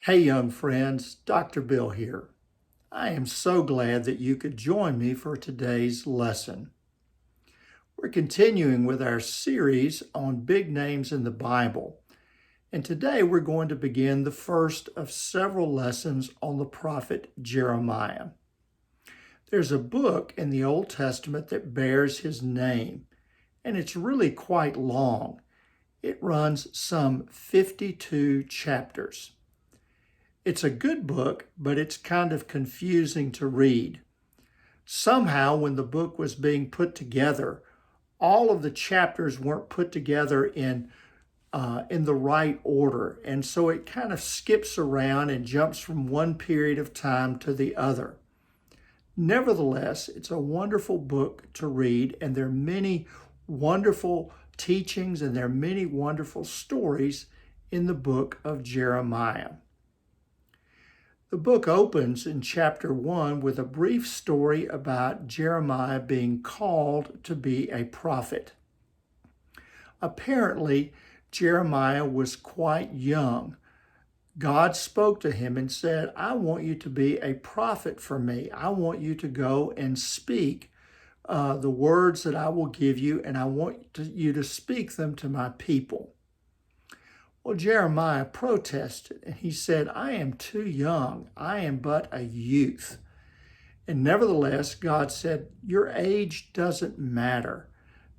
Hey, young friends, Dr. Bill here. I am so glad that you could join me for today's lesson. We're continuing with our series on big names in the Bible, and today we're going to begin the first of several lessons on the prophet Jeremiah. There's a book in the Old Testament that bears his name, and it's really quite long. It runs some 52 chapters. It's a good book, but it's kind of confusing to read. Somehow, when the book was being put together, all of the chapters weren't put together in the right order, and so it kind of skips around and jumps from one period of time to the other. Nevertheless, it's a wonderful book to read, and there are many wonderful teachings and there are many wonderful stories in the book of Jeremiah. The book opens in chapter 1 with a brief story about Jeremiah being called to be a prophet. Apparently, Jeremiah was quite young. God spoke to him and said, I want you to be a prophet for me. I want you to go and speak the words that I will give you, and I want you to speak them to my people. Well, Jeremiah protested, and he said, I am too young. I am but a youth. And nevertheless, God said, your age doesn't matter.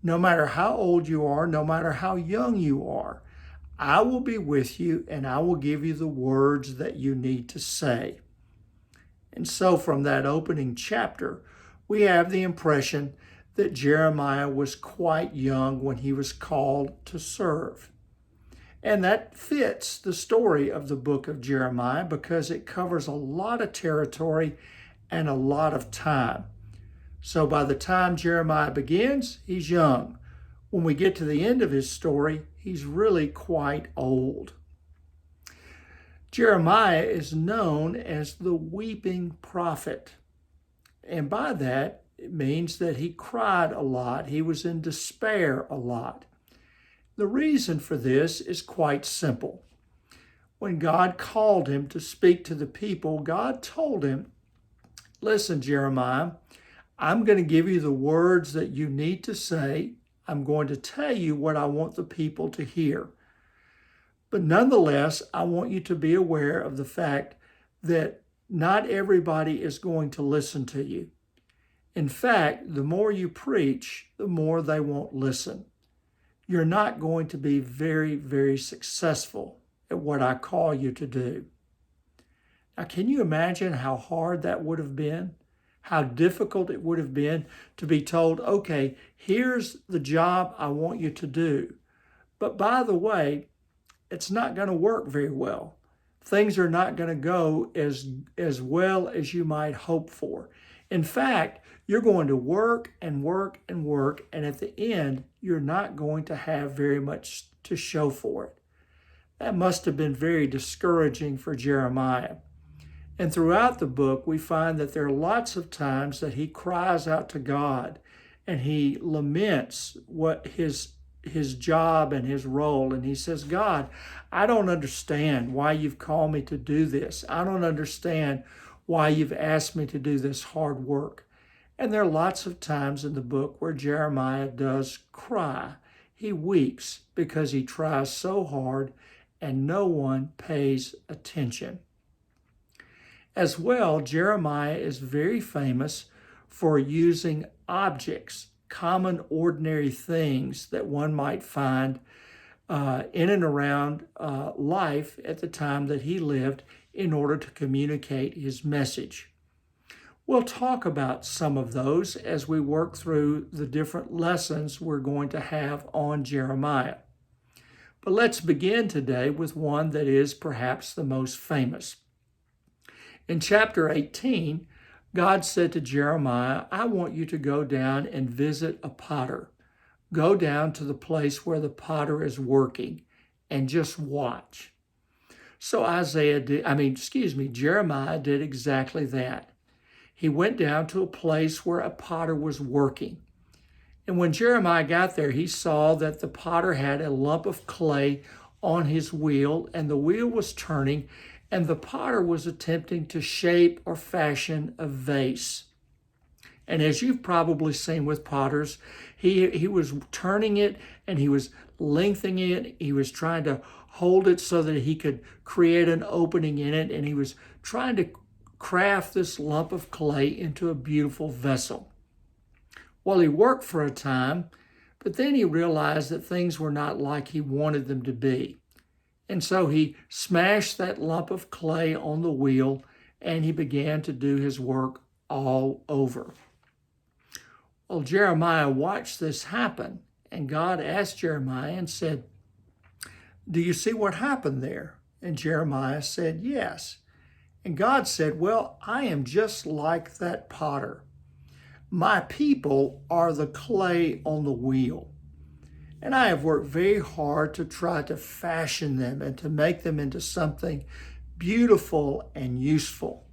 No matter how old you are, no matter how young you are, I will be with you, and I will give you the words that you need to say. And so from that opening chapter, we have the impression that Jeremiah was quite young when he was called to serve. And that fits the story of the book of Jeremiah because it covers a lot of territory and a lot of time. So by the time Jeremiah begins, he's young. When we get to the end of his story, he's really quite old. Jeremiah is known as the weeping prophet. And by that, it means that he cried a lot. He was in despair a lot. The reason for this is quite simple. When God called him to speak to the people, God told him, listen, Jeremiah, I'm going to give you the words that you need to say. I'm going to tell you what I want the people to hear. But nonetheless, I want you to be aware of the fact that not everybody is going to listen to you. In fact, the more you preach, the more they won't listen. You're not going to be very, very successful at what I call you to do. Now, can you imagine how hard that would have been? How difficult it would have been to be told, okay, here's the job I want you to do. But by the way, it's not going to work very well. Things are not going to go as well as you might hope for. In fact, you're going to work and work and work, and at the end, you're not going to have very much to show for it. That must have been very discouraging for Jeremiah. And throughout the book, we find that there are lots of times that he cries out to God and he laments what his job and his role. And he says, God, I don't understand why you've called me to do this. I don't understand why you've asked me to do this hard work. And there are lots of times in the book where Jeremiah does cry. He weeps because he tries so hard and no one pays attention. As well, Jeremiah is very famous for using objects, common, ordinary things that one might find in and around life at the time that he lived in order to communicate his message. We'll talk about some of those as we work through the different lessons we're going to have on Jeremiah. But let's begin today with one that is perhaps the most famous. In chapter 18, God said to Jeremiah, I want you to go down and visit a potter. Go down to the place where the potter is working and just watch. So Jeremiah did exactly that. He went down to a place where a potter was working. And when Jeremiah got there, he saw that the potter had a lump of clay on his wheel, and the wheel was turning, and the potter was attempting to shape or fashion a vase. And as you've probably seen with potters, he was turning it and he was lengthening it. He was trying to hold it so that he could create an opening in it, and he was trying to craft this lump of clay into a beautiful vessel. Well, he worked for a time, but then he realized that things were not like he wanted them to be. And so he smashed that lump of clay on the wheel, and he began to do his work all over. Well, Jeremiah watched this happen, and God asked Jeremiah and said, "Do you see what happened there?" And Jeremiah said, "Yes." And God said, "Well, I am just like that potter. My people are the clay on the wheel. And I have worked very hard to try to fashion them and to make them into something beautiful and useful.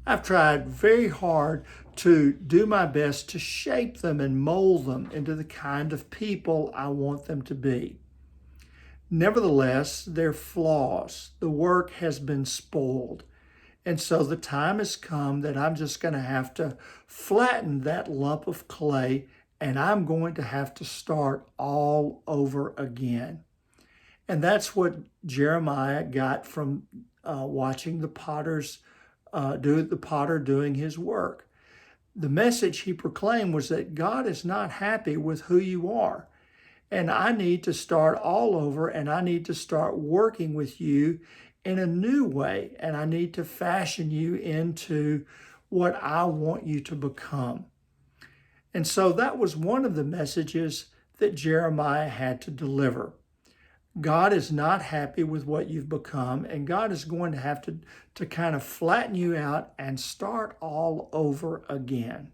I've tried very hard to do my best to shape them and mold them into the kind of people I want them to be. Nevertheless, they're flaws. The work has been spoiled. And so the time has come that I'm just going to have to flatten that lump of clay, and I'm going to have to start all over again." And that's what Jeremiah got from watching the potter doing his work. The message he proclaimed was that God is not happy with who you are. And I need to start all over, and I need to start working with you in a new way, and I need to fashion you into what I want you to become. And so that was one of the messages that Jeremiah had to deliver. God is not happy with what you've become, and God is going to have to kind of flatten you out and start all over again.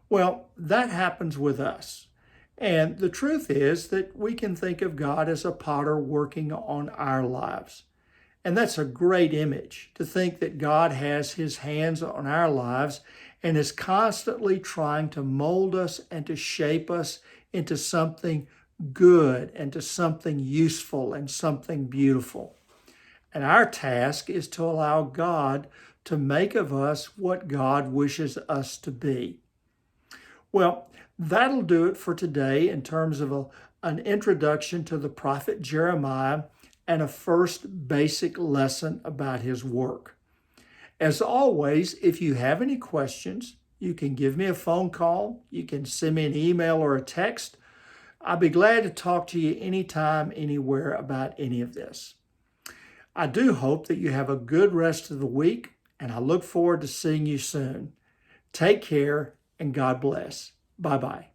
Well, that happens with us. And the truth is that we can think of God as a potter working on our lives. And that's a great image, to think that God has his hands on our lives and is constantly trying to mold us and to shape us into something good and to something useful and something beautiful. And our task is to allow God to make of us what God wishes us to be. Well, that'll do it for today in terms of an introduction to the prophet Jeremiah and a first basic lesson about his work. As always, if you have any questions, you can give me a phone call, you can send me an email or a text. I'll be glad to talk to you anytime, anywhere about any of this. I do hope that you have a good rest of the week, and I look forward to seeing you soon. Take care, and God bless. Bye-bye.